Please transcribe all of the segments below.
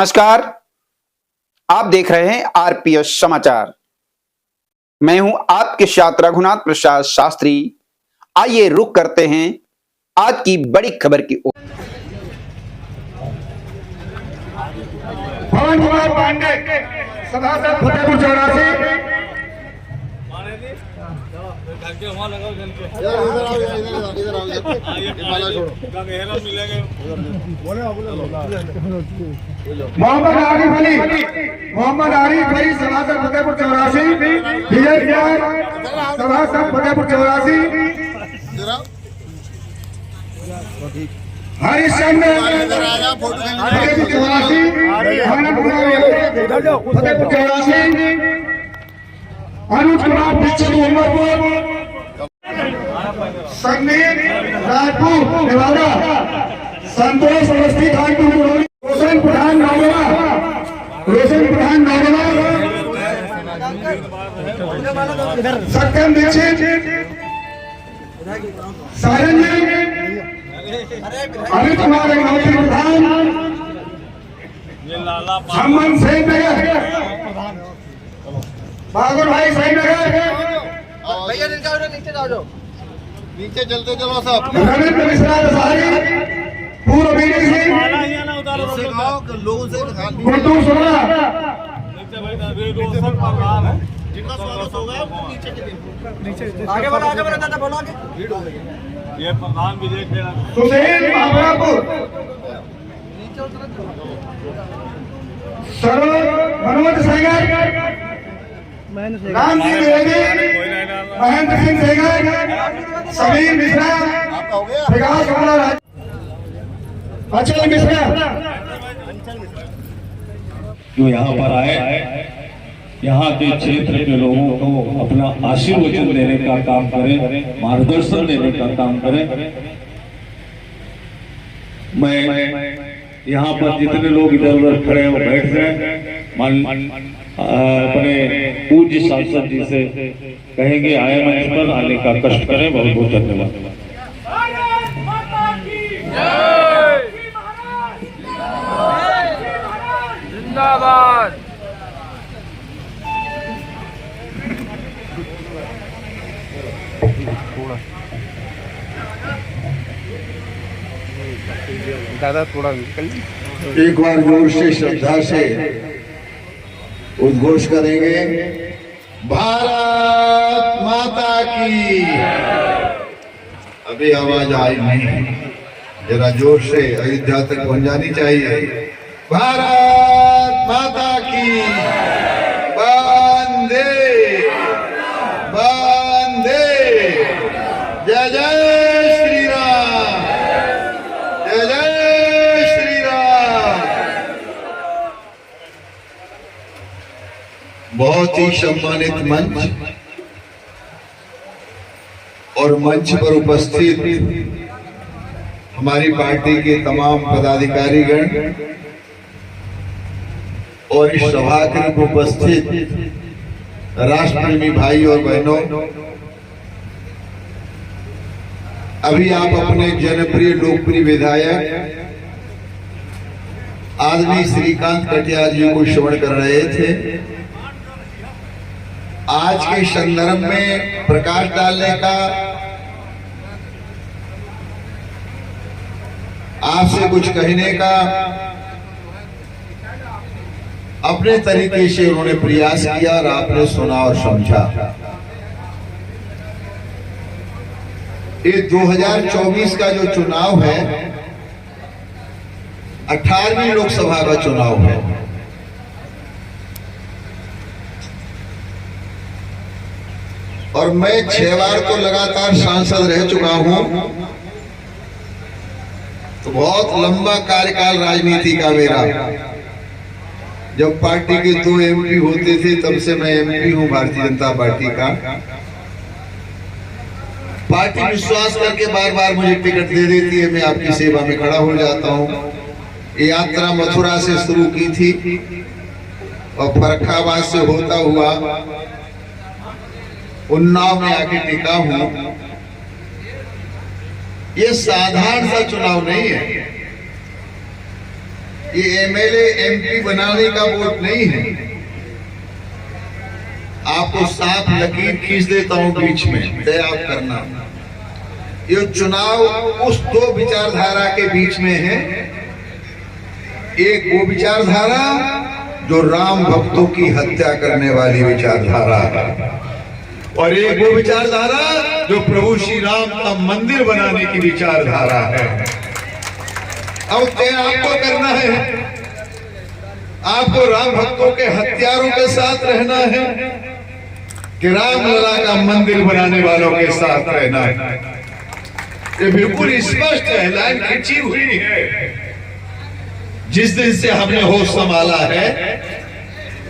नमस्कार, आप देख रहे हैं आरपीएस समाचार। मैं हूं आपके साथ रघुनाथ प्रसाद शास्त्री। आइए रुक करते हैं आज की बड़ी खबर की ओर। पवन कुमार पांडे सभासद फतेहपुर चौरासी। मोहम्मद आरिफ अली सभासद फतेहपुर चौरासी। विजय कुमार सभासद फतेहपुर चौरासी। हरिश्चंद्र फतेहपुर चौरासी। फतेहपुर चौरासी। अनुज कुमार दीक्षित उमरपुर। संदीप राजपूत नेवादा। संतोष अवस्थी खानपुर। रोशन प्रधान नौगवा। सत्यम दीक्षित। सारंग अमित कुमार अग्निहोत्री प्रधान। सम्मान सैन नगर। बागुर भाई सैन नगर। भैया नीचे जाओ, नीचे चलते चलो सब। रविंद्र मिश्रा दसारी। पूर्व बीडीसी लोगों से गुड्डू सोना। जिनका स्वागत होगा नीचे आगे बढ़ो दादा, बोलो आगे। ये प्रधान विजय खेड़ा सुशील महापुर। सरोज मनोज सहगल। राम सिंह द्विवेदी। महेंद्र सिंह सहगल। समीर मिश्रा। विकास कुमार। अचल मिश्रा। जो यहाँ पर आए, यहाँ के क्षेत्र के लोगों को अपना आशीर्वचन देने का काम करें, मार्गदर्शन देने का काम करें। मैं यहाँ पर जितने लोग इधर उधर खड़े हैं वो बैठ जाएं। अपने पूज्य सांसद जी से कहेंगे आए मंच पर आने का कष्ट करें। बहुत बहुत धन्यवाद। जिंदाबाद। दादा थोड़ा निकल। एक बार जोर से श्रद्धा से उद्घोष करेंगे, भारत माता की। अभी आवाज आई नहीं, जरा जोर से अयोध्या तक पहुंच जानी चाहिए। भारत माता की। वंदे वंदे। जय जय श्री राम। जय जय श्री राम। बहुत ही सम्मानित मंच और मंच पर उपस्थित हमारी पार्टी के तमाम पदाधिकारीगण और इस सभागृह में उपस्थित राष्ट्रप्रेमी भाई और बहनों, अभी आप अपने जनप्रिय लोकप्रिय विधायक आदरणीय श्रीकांत कटियार जी को श्रवण कर रहे थे। आज के संदर्भ में प्रकाश डालने का आपसे कुछ कहने का अपने तरीके से उन्होंने प्रयास किया और आपने सुना और समझा। ये 2024 का जो चुनाव है 18वीं लोकसभा का चुनाव है। और मैं 6 बार को लगातार सांसद रह चुका हूं, तो बहुत लंबा कार्यकाल राजनीति का मेरा। जब पार्टी के 2 एमपी होते थे तब से मैं एमपी हूं भारतीय जनता पार्टी का। पार्टी विश्वास करके बार बार मुझे टिकट दे देती है, मैं आपकी सेवा में खड़ा हो जाता हूं। ये यात्रा मथुरा से शुरू की थी और फर्रुखाबाद से होता हुआ उन्नाव में आके टिका हूं। ये साधारण सा चुनाव नहीं है। ये एमएलए एमपी बनाने का वोट नहीं है। आपको साफ लकीर खींच देता हूं बीच में, तय आप करना। ये चुनाव उस दो विचारधारा के बीच में है। एक वो विचारधारा जो राम भक्तों की हत्या करने वाली विचारधारा है, और एक वो विचारधारा जो प्रभु श्री राम का मंदिर बनाने की विचारधारा है। अब तय आपको करना है। आपको राम भक्तों के हत्यारों के साथ रहना है कि रामलला का मंदिर बनाने वालों के साथ रहना है। ये बिल्कुल स्पष्ट है, लाइन खींची हुई है। जिस दिन से हमने होश संभाला है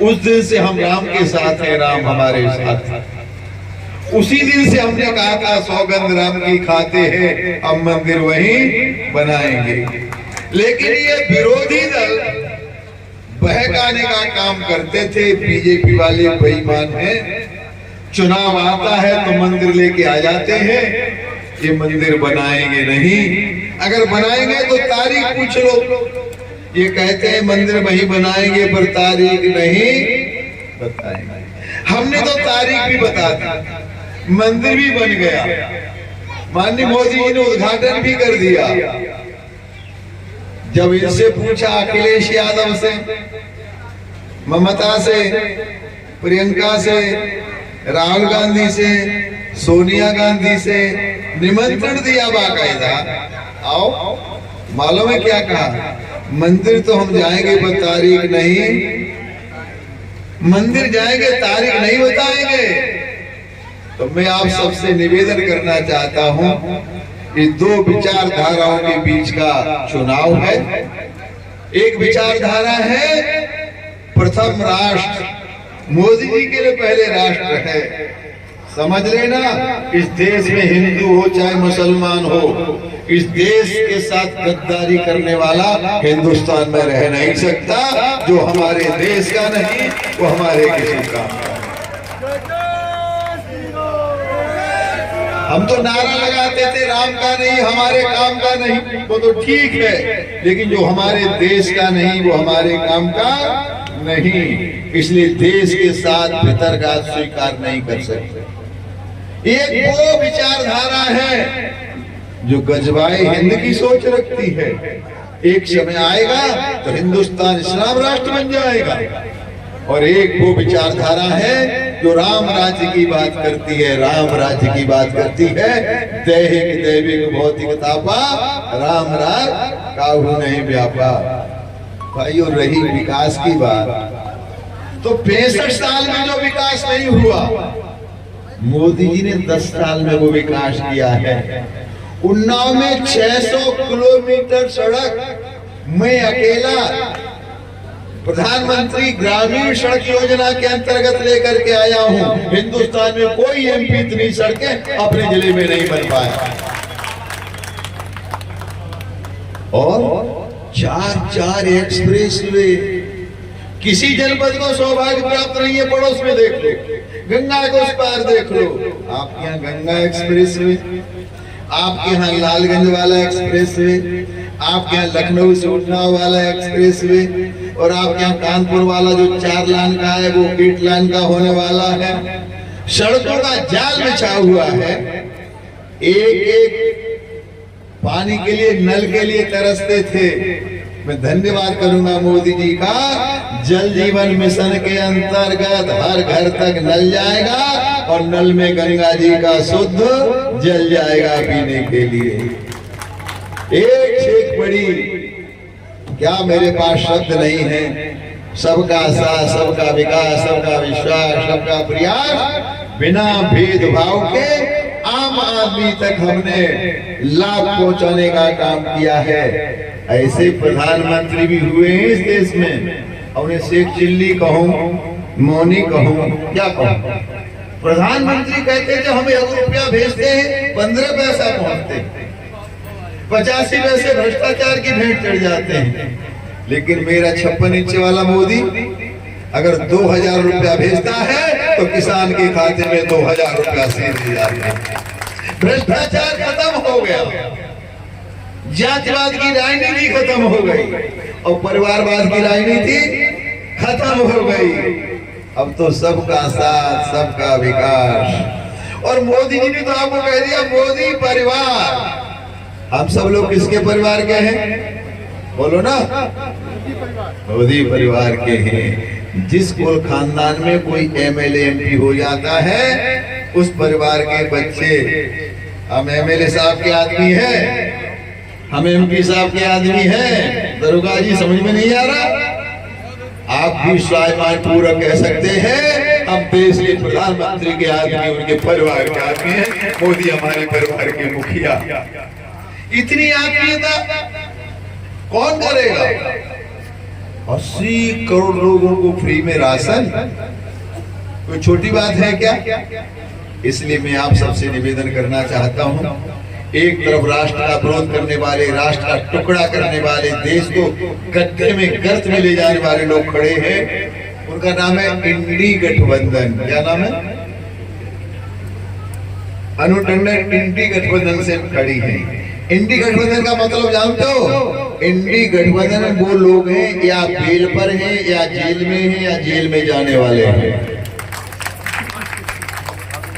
उस दिन से हम राम के साथ हैं, राम हमारे साथ है। उसी दिन से हमने कहा था सौगंध राम की खाते हैं, अब मंदिर वहीं बनाएंगे। लेकिन ये विरोधी दल बहकाने का काम करते थे। बीजेपी वाले बेईमान हैं, चुनाव आता है तो मंदिर लेके आ जाते हैं, ये मंदिर बनाएंगे नहीं। अगर बनाएंगे तो तारीख पूछ लो। ये कहते हैं मंदिर वहीं बनाएंगे पर तारीख नहीं बताएंगे। हमने तो तारीख भी बता दी, मंदिर भी बन गया, माननीय मोदी जी ने उद्घाटन भी कर दिया। जब इनसे पूछा अखिलेश यादव से, ममता से, प्रियंका से, राहुल गांधी से, सोनिया गांधी से निमंत्रण दिया बाकायदा, आओ। मालूम है क्या कहा? मंदिर तो हम जाएंगे पर तारीख नहीं। मंदिर जाएंगे, तारीख नहीं बताएंगे। तो मैं आप सबसे निवेदन करना चाहता हूं, ये दो विचारधाराओं के बीच का चुनाव है। एक विचारधारा है प्रथम राष्ट्र, मोदी जी के लिए पहले राष्ट्र है। समझ लेना, इस देश में हिंदू हो चाहे मुसलमान हो, इस देश के साथ गद्दारी करने वाला हिंदुस्तान में रह नहीं सकता। जो हमारे देश का नहीं वो हमारे किसी का। हम तो नारा लगाते थे राम का नहीं हमारे काम का नहीं, वो तो ठीक है, लेकिन जो हमारे देश का नहीं वो हमारे काम का नहीं। इसलिए देश के साथ भितरघात स्वीकार नहीं कर सकते। एक वो विचारधारा है जो गजवाए हिंद की सोच रखती है। एक समय आएगा तो हिंदुस्तान इस्लाम राष्ट्र बन जाएगा। और एक वो विचारधारा है जो राम राज्य की बात करती है, राम राज्य की बात करती है। दैहिक दैविक भौतिक तापा, राम राज काहू नहीं व्यापा। भाइयों, रही विकास की बात तो 65 साल में जो विकास नहीं हुआ, मोदी जी ने 10 साल में वो विकास किया है। उन्नाव में 600 किलोमीटर सड़क मैं अकेला प्रधानमंत्री ग्रामीण सड़क योजना के अंतर्गत लेकर के आया हूं। हिंदुस्तान में कोई एमपी इतनी सड़कें अपने जिले में नहीं बन पाया। और 4 एक्सप्रेस वे, किसी जनपद को सौभाग्य प्राप्त नहीं है। पड़ोस में देख लो, गंगा को उस पार देख लो। आपके यहाँ गंगा एक्सप्रेस वे, आपके यहाँ लालगंज वाला एक्सप्रेस वे, आपके यहाँ लखनऊ से उन्नाव वाला एक्सप्रेस वे, और आपके यहाँ कानपुर वाला जो 4 लाइन का है वो 8 लाइन का होने वाला है। सड़कों का जाल बिछा हुआ है। एक पानी के लिए, नल के लिए तरसते थे। मैं धन्यवाद करूंगा मोदी जी का, जल जीवन मिशन के अंतर्गत हर घर तक नल जाएगा और नल में गंगा जी का शुद्ध जल जाएगा पीने के लिए। एक से एक बड़ी, क्या मेरे पास शब्द नहीं है। सबका साथ, सबका विकास, सबका विश्वास, सबका प्रयास, बिना भेदभाव के आम आदमी तक हमने लाभ पहुंचाने का काम किया है। ऐसे प्रधानमंत्री भी हुए हैं इस देश में। उन्हें शेख चिल्ली कहूं, मोनी कहूं, क्या कहूं। प्रधानमंत्री कहते थे हम 1 रुपया भेजते हैं 15 पैसा पहुंचते, 85 पैसे भ्रष्टाचार की भेंट चढ़ जाते हैं। लेकिन मेरा 56 इंच वाला मोदी अगर 2000 रुपया भेजता है तो किसान के खाते में 2000 रुपया सीधे जाते हैं। भ्रष्टाचार खत्म हो गया। जातिवाद की राजनीति खत्म हो गई और परिवारवाद की राजनीति खत्म हो गई। अब तो सबका साथ, सबका विकास। और मोदी जी ने तो आपको कह दिया मोदी परिवार। हम सब लोग किसके परिवार के हैं? बोलो ना, मोदी परिवार के हैं। जिस कुल खानदान में कोई एमएलए एमपी हो जाता है, उस परिवार के बच्चे, हम एमएलए साहब के आदमी हैं, हम एमपी साहब के आदमी हैं। दरोगा जी समझ में नहीं आ रहा? आप भी स्वाभिमान पूर्वक कह सकते हैं हम देश के प्रधानमंत्री के आदमी, उनके परिवार के आदमी हैं। मोदी हमारे परिवार के मुखिया। इतनी आत्मीयता कौन करेगा? 80 करोड़ लोगों को फ्री में राशन, कोई छोटी बात है क्या? इसलिए मैं आप सबसे निवेदन करना चाहता हूं, एक तरफ राष्ट्र का विरोध करने वाले, राष्ट्र का टुकड़ा करने वाले, देश को गड्ढे में, गर्त में ले जाने वाले लोग खड़े हैं। उनका नाम है इंडी गठबंधन। क्या नाम है? अनु टंडन इंडी गठबंधन से खड़ी है। इंडी गठबंधन का मतलब जानते हो? इंडी गठबंधन वो लोग हैं या बेल पर हैं, या जेल में हैं, या जेल में जाने वाले हैं।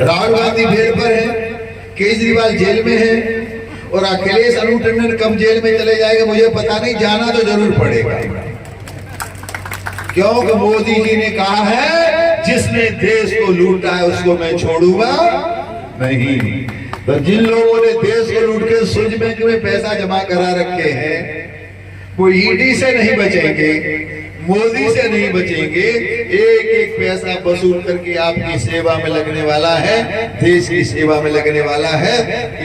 राहुल गांधी बेल पर है, केजरीवाल जेल में है, और अखिलेश अनु टंडन कब जेल में चले जाएंगे मुझे पता नहीं, जाना तो जरूर पड़ेगा। क्योंकि मोदी जी ने कहा है जिसने देश को लूटा है उसको मैं छोड़ूंगा नहीं। तो जिन लोगों ने देश को लूट के स्विच बैंक में पैसा जमा करा रखे हैं, वो ईडी से नहीं बचेंगे, मोदी से नहीं बचेंगे। एक एक पैसा वसूल करके आपकी सेवा में लगने वाला है, देश की सेवा में लगने वाला है।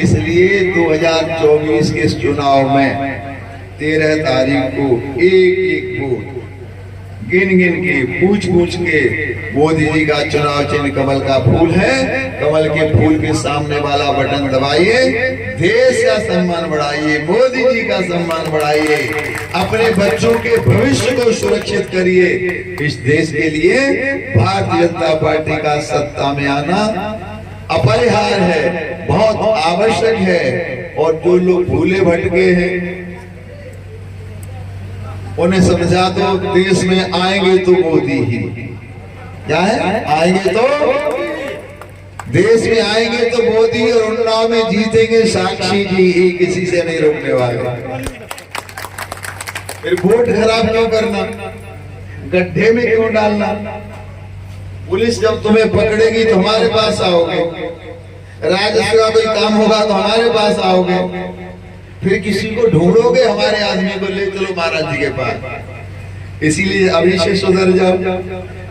इसलिए 2024 के इस चुनाव में 13 तारीख को एक एक वोट गिन गिन के, पूछ पूछ के, मोदी जी का चुनाव चिन्ह कमल का फूल है, कमल के फूल के सामने वाला बटन दबाइए, देश का सम्मान बढ़ाइए, मोदी जी का सम्मान बढ़ाइए, अपने बच्चों के भविष्य को सुरक्षित करिए। इस देश के लिए भारतीय जनता पार्टी का सत्ता में आना अपरिहार्य है, बहुत आवश्यक है। और जो लोग भूले भटके हैं उन्हें समझा दो, देश में आएंगे तो मोदी ही। क्या है? आएंगे तो देश में आएंगे तो मोदी, और उन्नाव में जीतेंगे साक्षी जी ही, किसी से नहीं रोकने वाले। फिर वोट खराब क्यों करना, गड्ढे में क्यों डालना? पुलिस जब तुम्हें पकड़ेगी तो हमारे पास आओगे, राजस्व का कोई काम होगा तो हमारे पास आओगे, फिर किसी को ढूंढोगे, हमारे आदमी को ले चलो महाराज जी के पास। इसीलिए अभी से सुधर जाओ।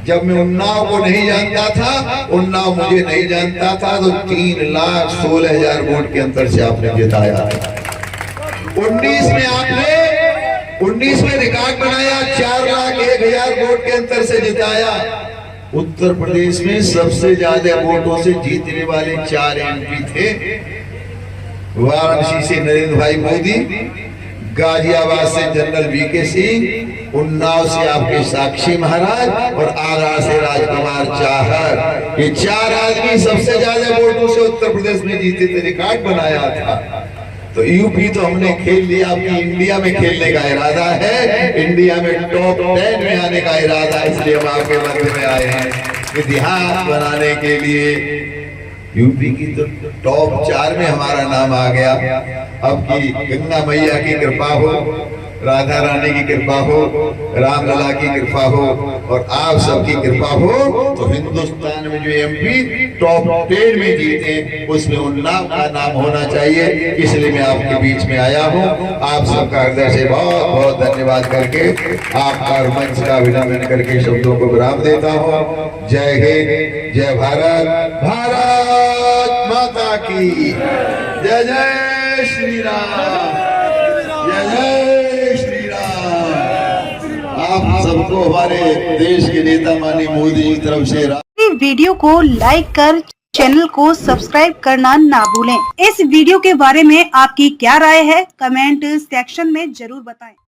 जब मैं उन्नाव को नहीं जानता था, उन्नाव मुझे नहीं जानता था, तो 3,16,000 वोट के अंतर से आपने जिताया। 19 में आपने 19 में रिकॉर्ड बनाया, 4,01,000 वोट के अंतर से जिताया। उत्तर प्रदेश में सबसे ज्यादा वोटों से जीतने वाले 4 एमपी थे। वाराणसी से नरेंद्र भाई मोदी, गाजियाबाद से जनरल वीके सिंह, उन्नाव से आपके साक्षी महाराज, और आगरा से राजकुमार चाहर। ये 4 आदमी सबसे ज्यादा वोटों से उत्तर प्रदेश में जीते थे, रिकॉर्ड बनाया था। तो यूपी तो हमने खेल लिया, आपकी इंडिया में खेलने का इरादा है, इंडिया में टॉप 10 में आने का इरादा, इसलिए हम आपके मध्य में आए हैं इतिहास बनाने के लिए। यूपी की तो टॉप 4 में हमारा नाम आ गया। अब की गंगा मैया की कृपा हो, राधा रानी की कृपा हो, रामलला की कृपा हो, और आप सबकी कृपा हो, तो हिंदुस्तान में जो एमपी टॉप 10 में जीते उसमें उन्नाव का नाम होना चाहिए। इसलिए मैं आपके बीच में आया हूं। आप सबका हृदय से बहुत बहुत धन्यवाद करके आपका मंच का अभिनंदन करके शब्दों को विराम देता हूं। जय हिंद, जय भारत, भारत माता की जय। जय श्री राम, जय जय श्री राम। आप सबको हमारे देश के नेता माननीय मोदी जी की तरफ से वीडियो को लाइक कर चैनल को सब्सक्राइब करना ना भूलें। इस वीडियो के बारे में आपकी क्या राय है, कमेंट सेक्शन में जरूर बताएं।